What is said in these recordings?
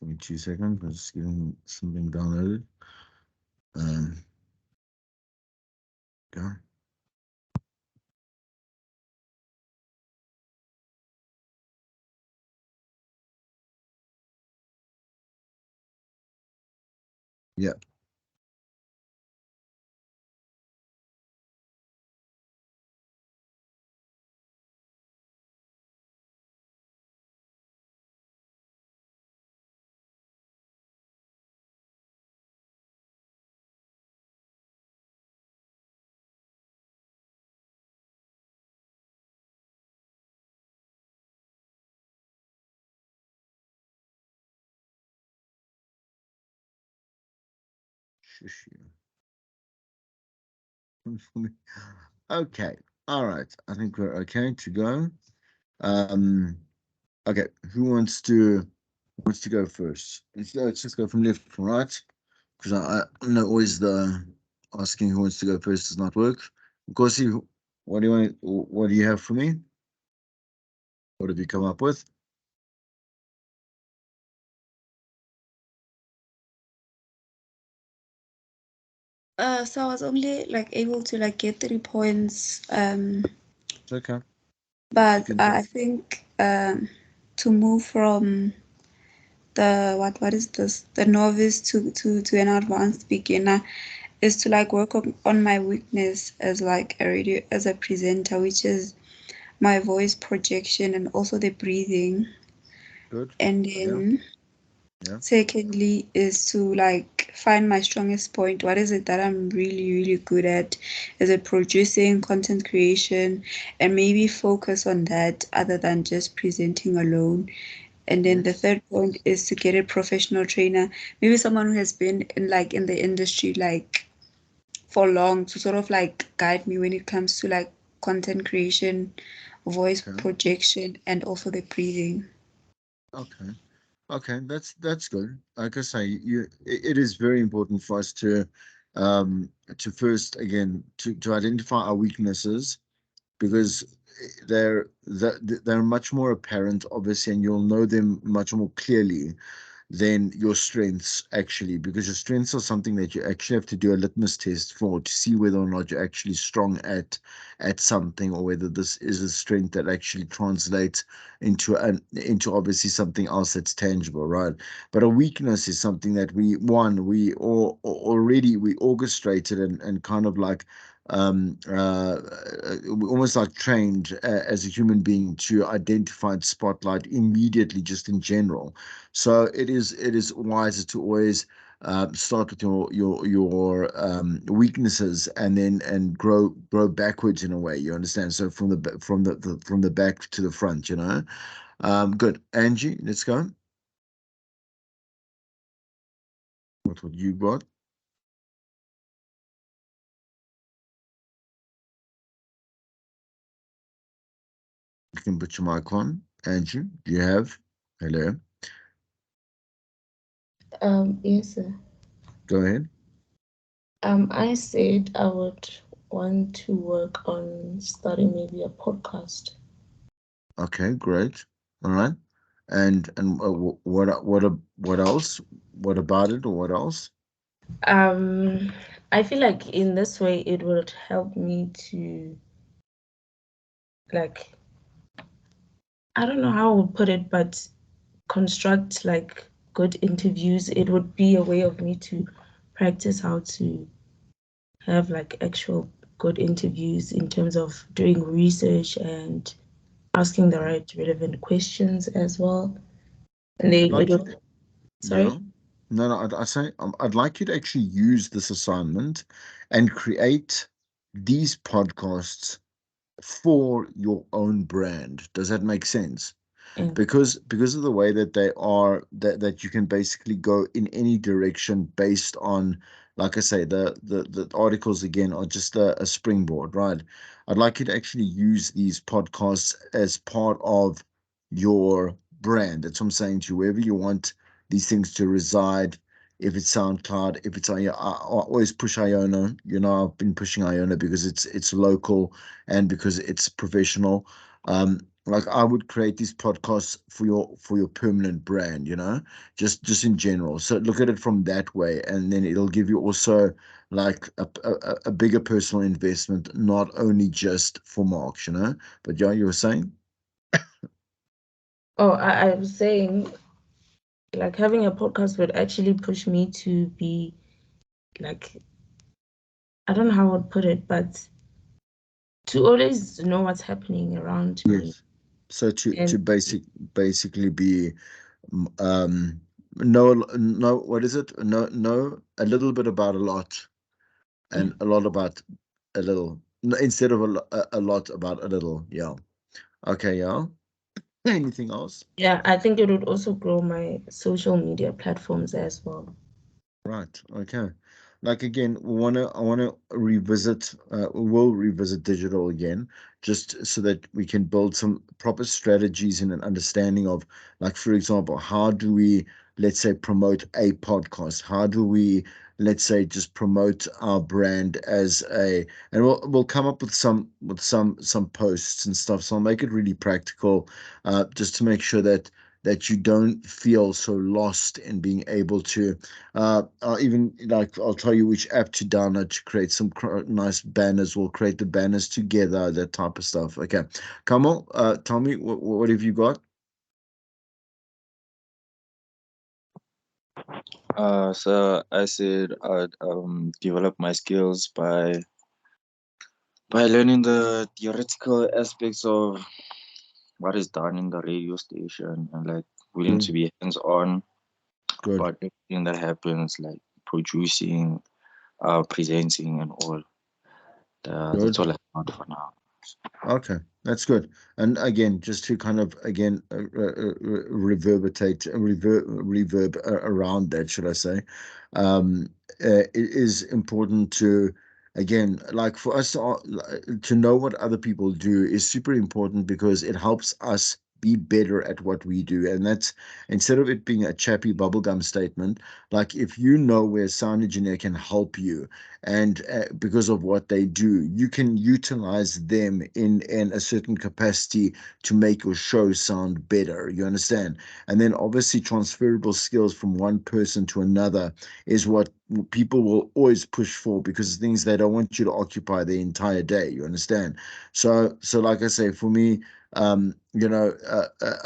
Give me 2 seconds. I'm just getting something downloaded. Go. Yeah. Shush you. Okay. All right. I think we're okay to go. Um. Okay. Who wants to go first? Let's just go from left to right, because I know always the asking who wants to go first does not work. Gosi, what do you have for me? What have you come up with? So I was only like able to like get 3 points. It's okay. You But can I think to move from the what is this, the novice to an advanced beginner, is to like work on my weakness as like a radio as a presenter, which is my voice projection and also the breathing. good. And Yeah. then Yeah. secondly is to like find my strongest point. What is it that I'm really, really good at? Is it producing, content creation, and maybe focus on that other than just presenting alone? And then the Yes. third point is to get a professional trainer, maybe someone who has been in the industry like for long, to sort of like guide me when it comes to like content creation, voice Okay. projection, and also the breathing. Okay. Okay, that's good. Like I say, it is very important for us to first again to identify our weaknesses, because they're much more apparent, obviously, and you'll know them much more clearly than your strengths, actually, because your strengths are something that you actually have to do a litmus test for to see whether or not you're actually strong at something, or whether this is a strength that actually translates into obviously something else that's tangible, right? But a weakness is something that already we orchestrated and kind of like almost like trained as a human being to identify and spotlight immediately, just in general. So it is wiser to always start with your weaknesses, and then and grow backwards in a way. You understand? So from from the back to the front. Good. Angie, let's go. What you got? You can put your mic on. Angie, do you have? Hello. Yes, sir. Go ahead. I said I would want to work on starting maybe a podcast. Okay, great. All right. And what else? What about it, or what else? Um, I feel like in this way it would help me to like I don't know how I would put it, but construct like good interviews. It would be a way of me to practice how to have like actual good interviews in terms of doing research and asking the Okay. right relevant questions as well. And I'd then it like you. would, Yeah. sorry. No, no, I say I'd like you to actually use this assignment and create these podcasts for your own brand. Does that make sense? Yeah. Because of the way that they are, that you can basically go in any direction based on, like I say, the articles again are just a springboard, right? I'd like you to actually use these podcasts as part of your brand. That's what I'm saying to you. Wherever you want these things to reside, if it's SoundCloud, if it's I always push Iona. I've been pushing Iona because it's local and because it's professional. like I would create these podcasts for your permanent brand, you know, just in general. So look at it from that way, and then it'll give you also like a bigger personal investment, not only just for marks, you know. But yeah, you were saying, Oh, I was saying, like, having a podcast would actually push me to be like, I don't know how I would put it, but to always know what's happening around me. yes. So to And basically be know know what is it? Know a little bit about a lot, yeah, and a lot about a little, instead of a lot about a little. Yeah. Okay. Yeah. Anything else? yeah, I think it would also grow my social media platforms as well. Right. Okay. Like again, I wanna revisit. We'll revisit digital again, just so that we can build some proper strategies and an understanding of, like, for example, how do we, let's say, promote a podcast? How do we, let's say, just promote our brand as a, and we'll come up with some posts and stuff. So I'll make it really practical, just to make sure that you don't feel so lost in being able to I'll even like I'll tell you which app to download to create some nice banners. We'll create the banners together, that type of stuff. Okay, Kamal, tell me what have you got? So I said I'd develop my skills by learning the theoretical aspects of what is done in the radio station and like willing to Good, be hands on good. about everything that happens, like producing, presenting, and all. That's Good. all I want for now. Okay, that's good. And again, just to kind of again reverb around that, should I say? It is important to, again, like for us to know what other people do is super important because it helps us be better at what we do. And that's, instead of it being a chappy bubblegum statement, like if you know where a sound engineer can help you, and because of what they do, you can utilize them in a certain capacity to make your show sound better. You understand? And then obviously transferable skills from one person to another is what people will always push for, because things they don't want you to occupy the entire day. You understand? So like I say, for me,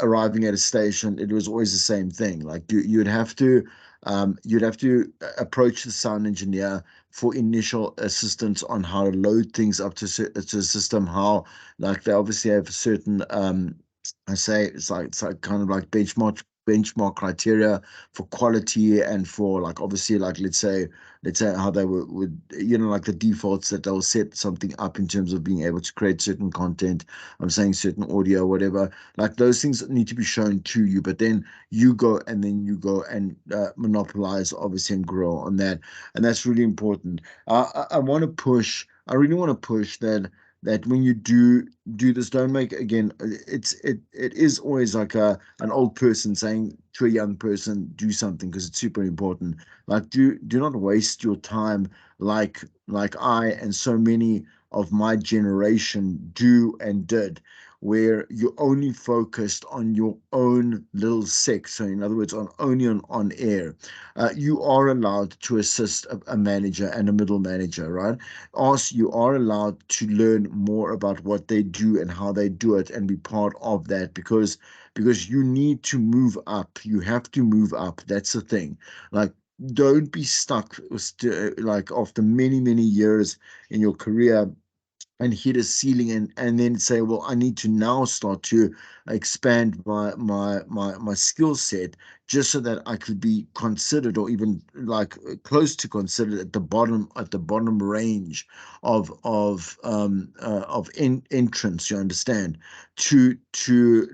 arriving at a station, it was always the same thing. Like you'd have to approach the sound engineer for initial assistance on how to load things up to a system, how, like, they obviously have certain I say it's like kind of like benchmark criteria for quality, and for, like, obviously, like, let's say how they would, like the defaults that they'll set something up in terms of being able to create certain content. I'm saying certain audio, whatever, like those things need to be shown to you, but then you go and monopolize, obviously, and grow on that. And that's really important. I want to push. I really want to push that when you do this, don't make, again. It is always like an old person saying to a young person, do something, because it's super important. Like, do not waste your time, like I and so many of my generation do and did, where you only focused on your own little sect. So in other words, on air, you are allowed to assist a manager and a middle manager, right? Also, you are allowed to learn more about what they do and how they do it, and be part of that, because you need to move up. You have to move up. That's the thing. Like, don't be stuck like after many years in your career and hit a ceiling, and then say, well, I need to now start to expand my skill set, just so that I could be considered, or even like close to considered, at the bottom range of entrance, you understand, to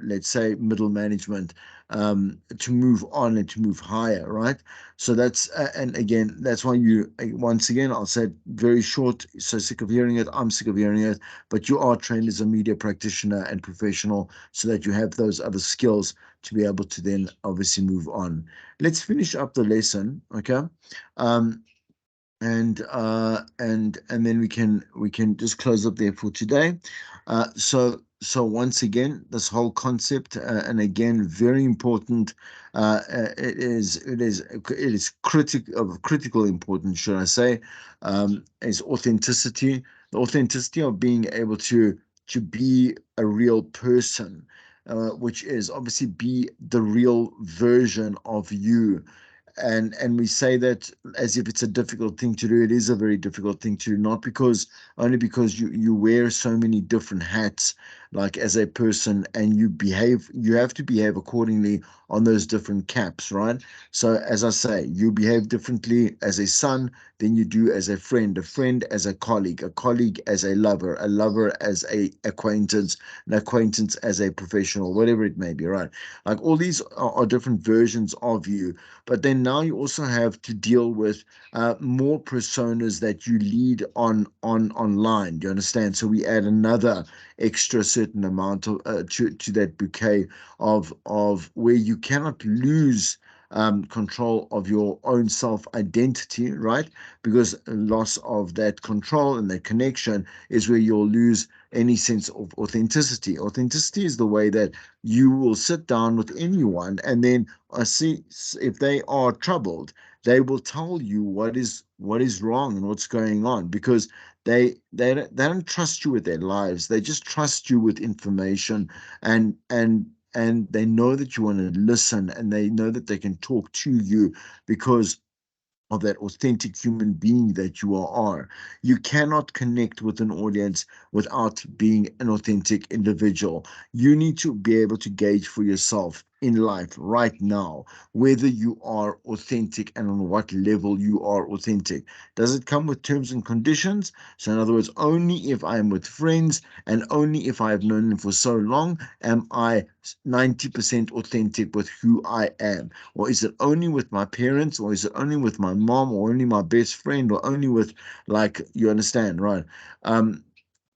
let's say middle management, to move on and to move higher, right? So that's and again, that's why you, once again, I'll say it very short. So sick of hearing it. I'm sick of hearing it. But you are trained as a media practitioner and professional, so that you have those other skills to be able to then obviously move on. Let's finish up the lesson, okay? Um, and then we can just close up there for today. So so once again, this whole concept, and again, very important. It is of critical importance, should I say, is authenticity. The authenticity of being able to be a real person, which is obviously be the real version of you. And we say that as if it's a difficult thing to do. It is a very difficult thing to do, not because only because you wear so many different hats, like as a person, and you have to behave accordingly on those different caps, right? So as I say, you behave differently as a son than you do as a friend as a colleague as a lover as a acquaintance, an acquaintance as a professional, whatever it may be, right? Like all these are different versions of you. But then now you also have to deal with more personas that you lead on online. Do you understand? So we add another extra certain amount of to that bouquet of where you cannot lose control of your own self identity, right? Because loss of that control and that connection is where you'll lose any sense of authenticity. Authenticity is the way that you will sit down with anyone, and then see if they are troubled, they will tell you what is wrong and what's going on, because they don't trust you with their lives. They just trust you with information, and they know that you want to listen, and they know that they can talk to you because of that authentic human being that you are. You cannot connect with an audience without being an authentic individual. You need to be able to gauge for yourself in life right now whether you are authentic and on what level you are authentic. Does it come with terms and conditions? So, in other words, only if I am with friends and only if I have known them for so long am I 90% authentic with who I am. Or is it only with my parents, or is it only with my mom, or only my best friend, or only with, like, you understand, right? um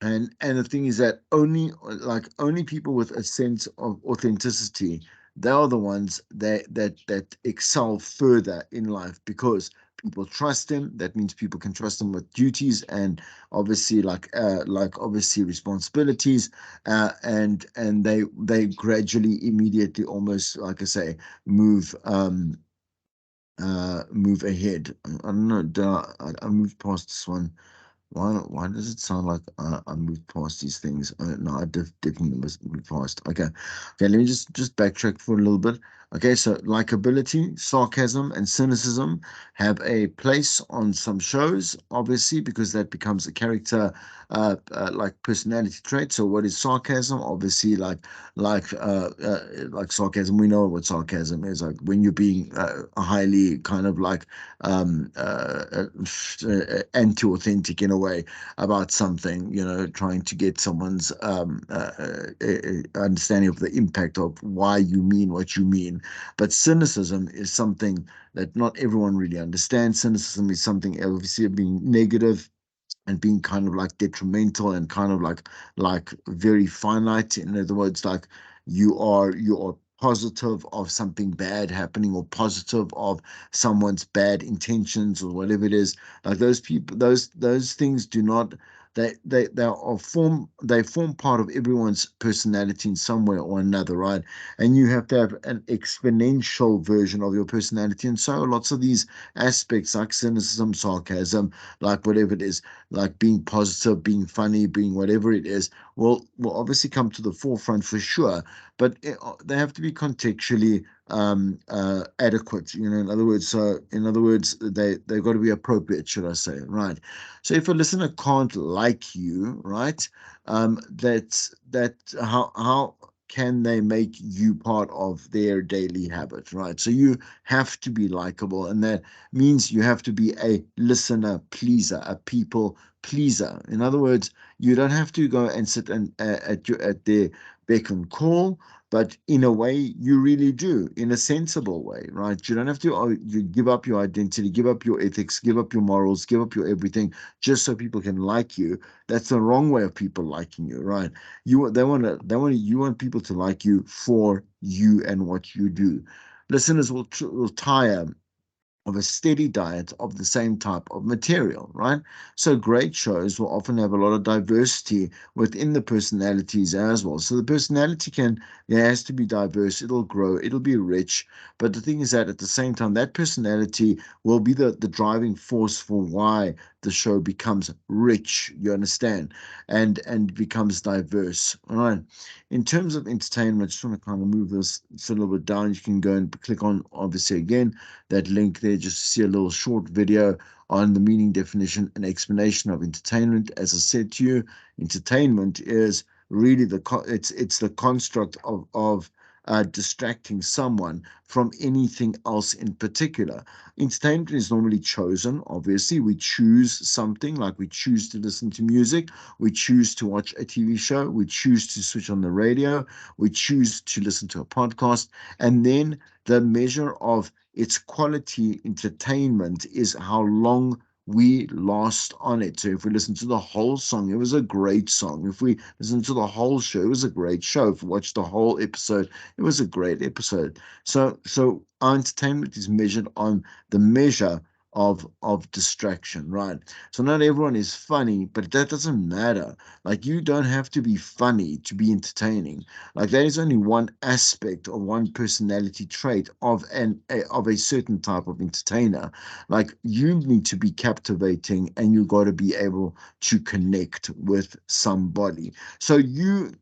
and the thing is that only people with a sense of authenticity, they are the ones that excel further in life, because people trust them. That means people can trust them with duties, and obviously, like obviously responsibilities, and they gradually, immediately, almost, like I say, move move ahead. I don't know. I moved past this one. Why does it sound like I moved past these things? No, I definitely must move past. Okay. Let me just backtrack for a little bit. Okay, so likability, sarcasm, and cynicism have a place on some shows, obviously, because that becomes a character, like personality trait. So, what is sarcasm? Obviously, like sarcasm. We know what sarcasm is. Like when you're being highly kind of like anti-authentic in a way about something, trying to get someone's understanding of the impact of why you mean what you mean. But cynicism is something that not everyone really understands. Cynicism is something, obviously, being negative and being kind of like detrimental and kind of like very finite. In other words, like you are positive of something bad happening, or positive of someone's bad intentions, or whatever it is. Like those people, those things do not, they form part of everyone's personality in some way or another, right? And you have to have an exponential version of your personality. And so lots of these aspects, like cynicism, sarcasm, like whatever it is, like being positive, being funny, being whatever it is, will obviously come to the forefront for sure. But they have to be contextually adequate. In other words, they've got to be appropriate, should I say, right? So if a listener can't like you, right, that how can they make you part of their daily habit, right? So you have to be likable, and that means you have to be a listener pleaser, a people pleaser. In other words, you don't have to go and sit at their beck and call, but in a way, you really do, in a sensible way, right? You don't have to you give up your identity, give up your ethics, give up your morals, give up your everything, just so people can like you. That's the wrong way of people liking you, right? You want people to like you for you and what you do. Listeners will tire of a steady diet of the same type of material, right? So great shows will often have a lot of diversity within the personalities as well. So the personality can, it has to be diverse, it'll grow, it'll be rich. But the thing is that at the same time, that personality will be the driving force for why the show becomes rich, you understand, and becomes diverse. All right. In terms of entertainment, I just want to kind of move this a little bit down. You can go and click on obviously again that link there just to see a little short video on the meaning, definition, and explanation of entertainment. As I said to you, entertainment is really it's the construct of distracting someone from anything else in particular. Entertainment is normally chosen. Obviously, we choose something, like we choose to listen to music, we choose to watch a TV show, we choose to switch on the radio, we choose to listen to a podcast, and then the measure of its quality entertainment is how long we last on it. So if we listen to the whole song, it was a great song. If we listen to the whole show, it was a great show. If we watched the whole episode, it was a great episode. So our entertainment is measured on the measure of distraction, right? So not everyone is funny, but that doesn't matter. Like, you don't have to be funny to be entertaining. Like, that is only one aspect or one personality trait of a certain type of entertainer. Like, you need to be captivating, and you got to be able to connect with somebody. So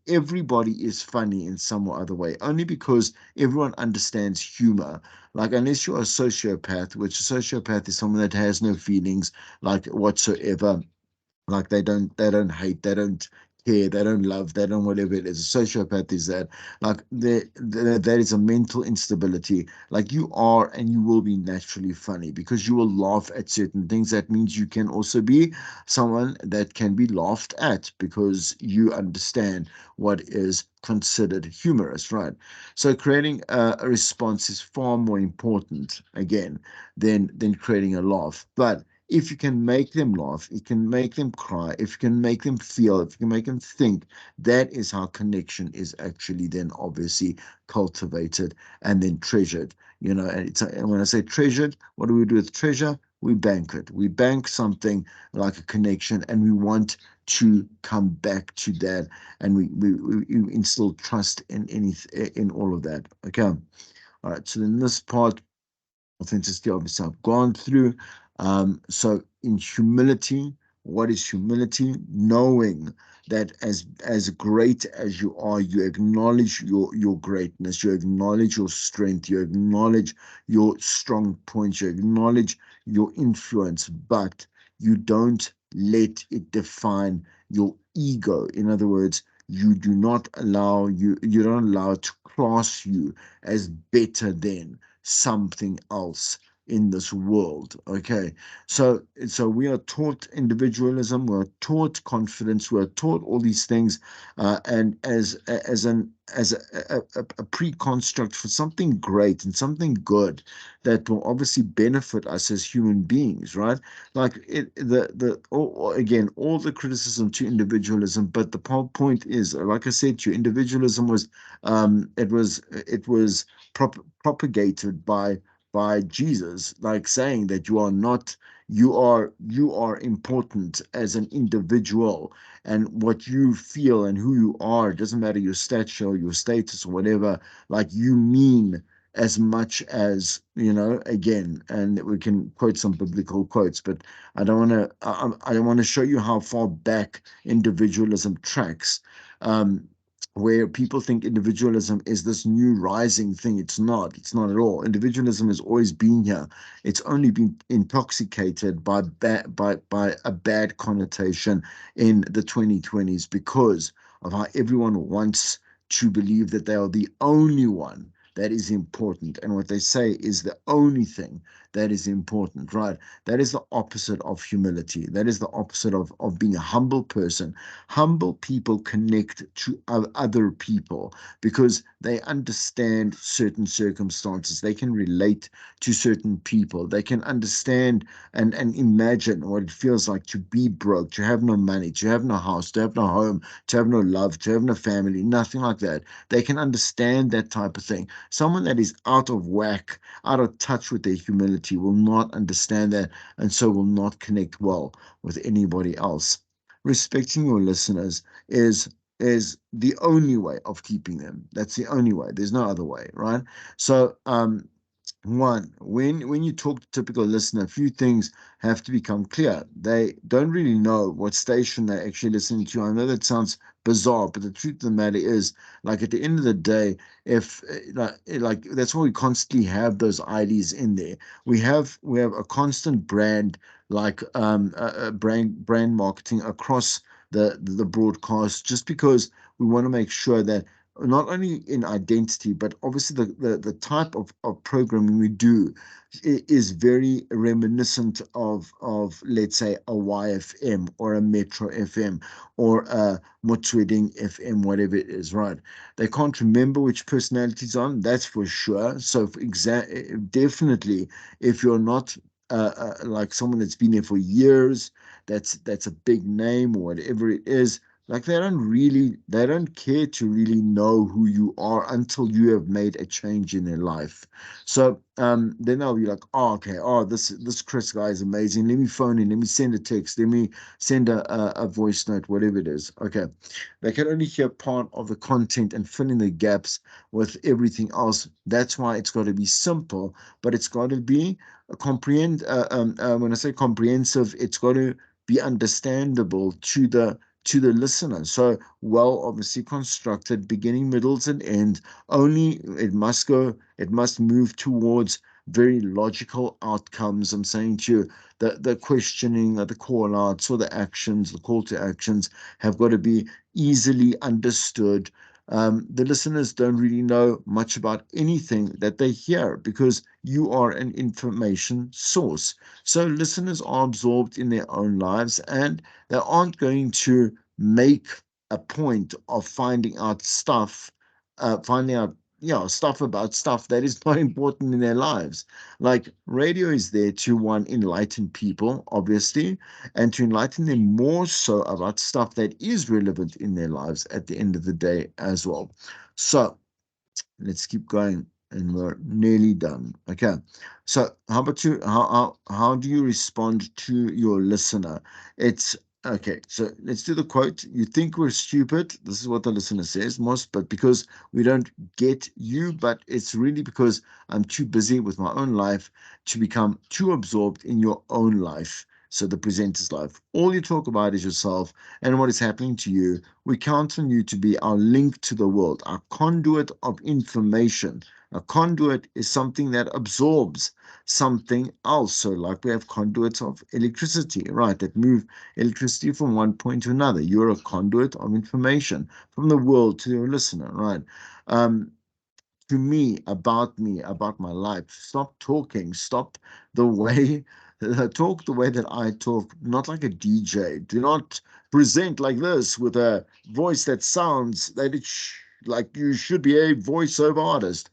everybody is funny in some or other way, only because everyone understands humor. Like, unless you're a sociopath, which a sociopath is someone that has no feelings, like, whatsoever. Like, they don't hate, they don't care, they don't love, they don't whatever it is. A sociopath is that. Like, that is a mental instability. Like, you are and you will be naturally funny because you will laugh at certain things. That means you can also be someone that can be laughed at because you understand what is considered humorous, right? So creating a response is far more important, again, than creating a laugh. But if you can make them laugh, you can make them cry, if you can make them feel, if you can make them think, that is how connection is actually then obviously cultivated and then treasured. And when I say treasured, what do we do with treasure? We bank it. We bank something like a connection, and we want to come back to that, and we instill trust in all of that. Okay. All right. So then this part, authenticity, obviously I've gone through. So in humility, what is humility? Knowing that as great as you are, you acknowledge your greatness, you acknowledge your strength, you acknowledge your strong points, you acknowledge your influence, but you don't let it define your ego. In other words, you don't allow it to class you as better than something else in this world. Okay. So we are taught individualism, we're taught confidence, we're taught all these things, and as a pre-construct for something great and something good that will obviously benefit us as human beings, right? Like, again, all the criticism to individualism, but the whole point is, like I said to you, individualism was it was propagated by Jesus, like saying that you are important as an individual, and what you feel and who you are doesn't matter your stature, your status, or whatever. Like, you mean as much as, again, and we can quote some biblical quotes, but I don't want to show you how far back individualism tracks. Where people think individualism is this new rising thing. It's not. It's not at all. Individualism has always been here. It's only been intoxicated by a bad connotation in the 2020s because of how everyone wants to believe that they are the only one that is important. And what they say is the only thing that is important, right? That is the opposite of humility. That is the opposite of being a humble person. Humble people connect to other people because they understand certain circumstances. They can relate to certain people. They can understand and imagine what it feels like to be broke, to have no money, to have no house, to have no home, to have no love, to have no family, nothing like that. They can understand that type of thing. Someone that is out of whack, out of touch with their humility, personality, will not understand that, and so will not connect well with anybody else. Respecting your listeners is the only way of keeping them. That's the only way. There's no other way, right? So one, when you talk to typical listener, a few things have to become clear. They don't really know what station they're actually listening to. I know that sounds bizarre, but the truth of the matter is, like at the end of the day, if like that's why we constantly have those IDs in there. We have a constant brand, like brand marketing across the broadcast, just because we want to make sure that not only in identity, but obviously the type of programming we do is very reminiscent of let's say a YFM or a Metro FM or a Motsweding FM, whatever it is, right? They can't remember which personalities on, that's for sure. So definitely, if you're not like someone that's been there for years, that's a big name or whatever it is, like they don't care to really know who you are until you have made a change in their life. So then they'll be like, oh, okay, oh, this Chris guy is amazing. Let me phone in, let me send a text, let me send a voice note, whatever it is. Okay. They can only hear part of the content and fill in the gaps with everything else. That's why it's got to be simple, but it's got to be when I say comprehensive, it's got to be understandable to the listener. So well, obviously constructed, beginning, middles, and end. Only it must move towards very logical outcomes. I'm saying to you, the questioning, or the call outs, or the actions, the call to actions have got to be easily understood. The listeners don't really know much about anything that they hear because you are an information source. So listeners are absorbed in their own lives, and they aren't going to make a point of finding out, stuff about stuff that is not important in their lives. Like radio is there to one, enlighten people, obviously, and to enlighten them more so about stuff that is relevant in their lives at the end of the day as well. So let's keep going, and we're nearly done. Okay. So how about you? How do you respond to your listener? It's okay. So let's do the quote. You think we're stupid. This is what the listener says, most, but because we don't get you, but it's really because I'm too busy with my own life to become too absorbed in your own life. So the presenter's life. All you talk about is yourself and what is happening to you. We count on you to be our link to the world, our conduit of information. A conduit is something that absorbs something else. So, like we have conduits of electricity, right, that move electricity from one point to another. You're a conduit of information from the world to your listener, right? Um, to me, about my life. Stop talking. Stop the way, talk the way that I talk, not like a DJ. Do not present like this with a voice that sounds like you should be a voiceover artist,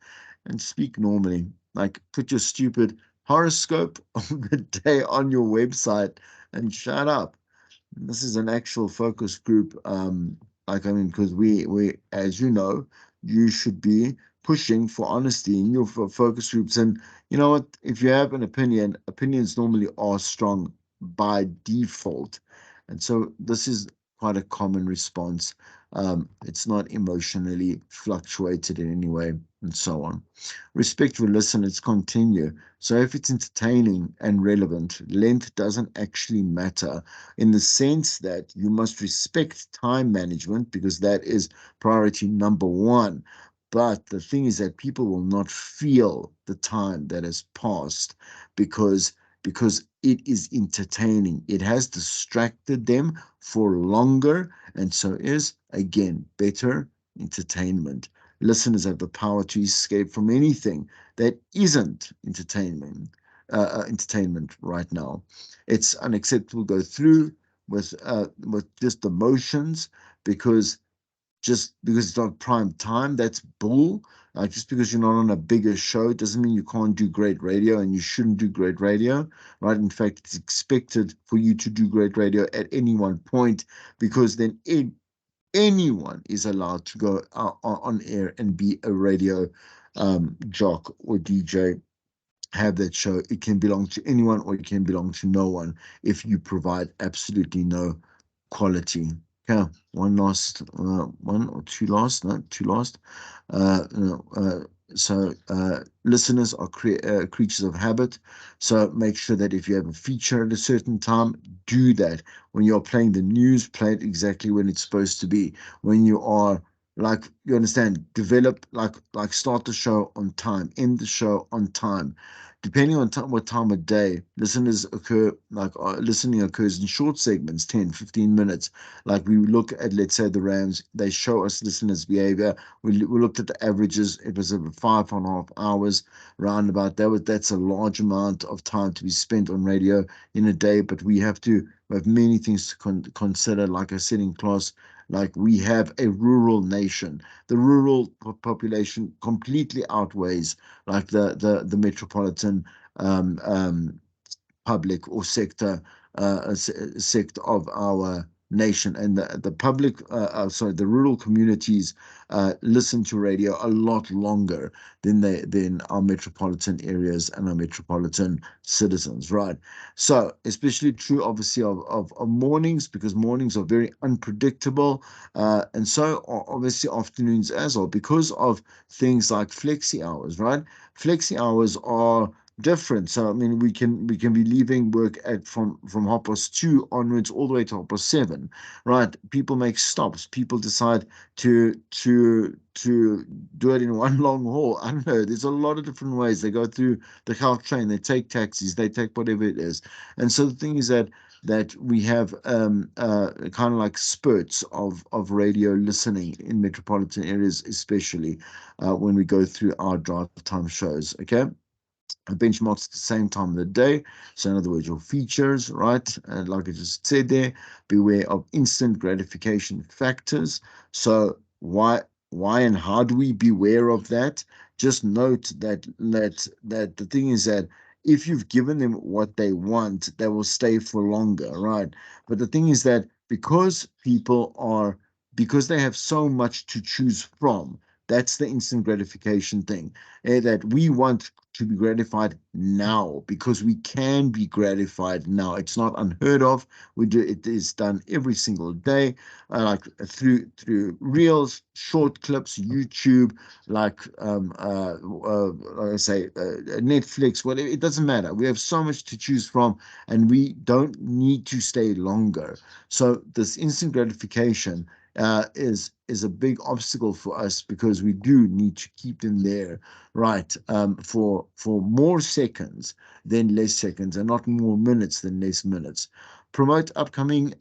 and speak normally. Like put your stupid horoscope of the day on your website and shut up. This is an actual focus group. Like I mean, because we, as you know, you should be pushing for honesty in your focus groups. And you know what? If you have an opinion, opinions normally are strong by default, and so this is quite a common response. It's not emotionally fluctuated in any way, and so on. Respectful listeners continue. So if it's entertaining and relevant, length doesn't actually matter in the sense that you must respect time management because that is priority number one. But the thing is that people will not feel the time that has passed because it is entertaining. It has distracted them for longer, and so is again better entertainment. Listeners have the power to escape from anything that isn't entertainment right now. It's unacceptable to go through with just emotions because it's not prime time. That's bull. Just because you're not on a bigger show doesn't mean you can't do great radio, and you shouldn't do great radio, right? In fact, it's expected for you to do great radio at any one point because then anyone is allowed to go on air and be a radio jock or DJ. have that show. It can belong to anyone or it can belong to no one if you provide absolutely no quality. Okay, one or two last, no, two last. No, listeners are creatures of habit. So make sure that if you have a feature at a certain time, do that. When you're playing the news, play it exactly when it's supposed to be. When you are like, you understand, develop, like start the show on time, end the show on time, depending on what time of day. Listening occurs in short segments, 10, 15 minutes. Like we look at, let's say, the Rams, they show us listeners behavior. We looked at the averages. It was over 5.5 hours roundabout. That's a large amount of time to be spent on radio in a day, but we have many things to consider. Like I said in class, like we have a rural nation. The rural population completely outweighs like the metropolitan um, um, public or sector of our nation, and the public sorry, the rural communities listen to radio a lot longer than our metropolitan areas and our metropolitan citizens, right? So especially true obviously of mornings, because mornings are very unpredictable, and so obviously afternoons as well, because of things like flexi hours, right? Flexi hours are different. So I mean, we can be leaving work at from 2:30 onwards all the way to 7:30, right? People make stops. People decide to do it in one long haul. I don't know. There's a lot of different ways. They go through the train. They take taxis. They take whatever it is. And so the thing is that we have kind of like spurts of radio listening in metropolitan areas, especially when we go through our drive time shows. Okay, benchmarks at the same time of the day. So, in other words, your features, right? And like I just said there, beware of instant gratification factors. So, why, and how do we beware of that? Just note that the thing is that if you've given them what they want, they will stay for longer, right? But the thing is that because they have so much to choose from, that's the instant gratification thing, that we want to be gratified now because we can be gratified now. It's not unheard of. We do it is done every single day, like through reels, short clips, YouTube, like I say, Netflix. Whatever, it doesn't matter. We have so much to choose from, and we don't need to stay longer. So this instant gratification is a big obstacle for us because we do need to keep them there, right? For more seconds than less seconds, and not more minutes than less minutes. Promote upcoming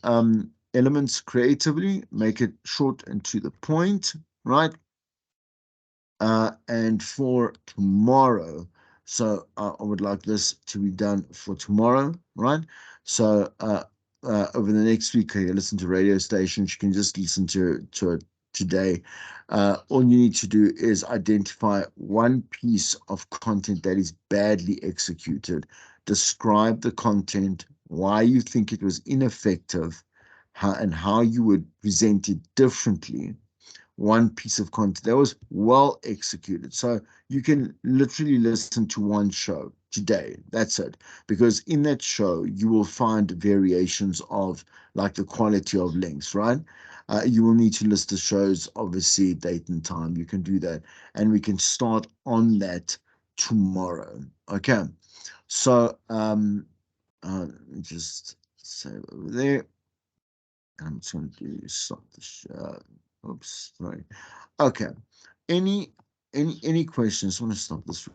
elements creatively, make it short and to the point, right? And for tomorrow, so I would like this to be done for tomorrow, right? So over the next week, you listen to radio stations. You can just listen to it today. All you need to do is identify one piece of content that is badly executed. Describe the content, why you think it was ineffective, and how you would present it differently. One piece of content that was well executed. So you can literally listen to one show today. That's it. Because in that show, you will find variations of like the quality of links, right? You will need to list the shows, obviously, date and time. You can do that. And we can start on that tomorrow. Okay. So let me just save over there. I'm just going to stop the show. Oops, sorry. Okay. Any any questions? I want to stop this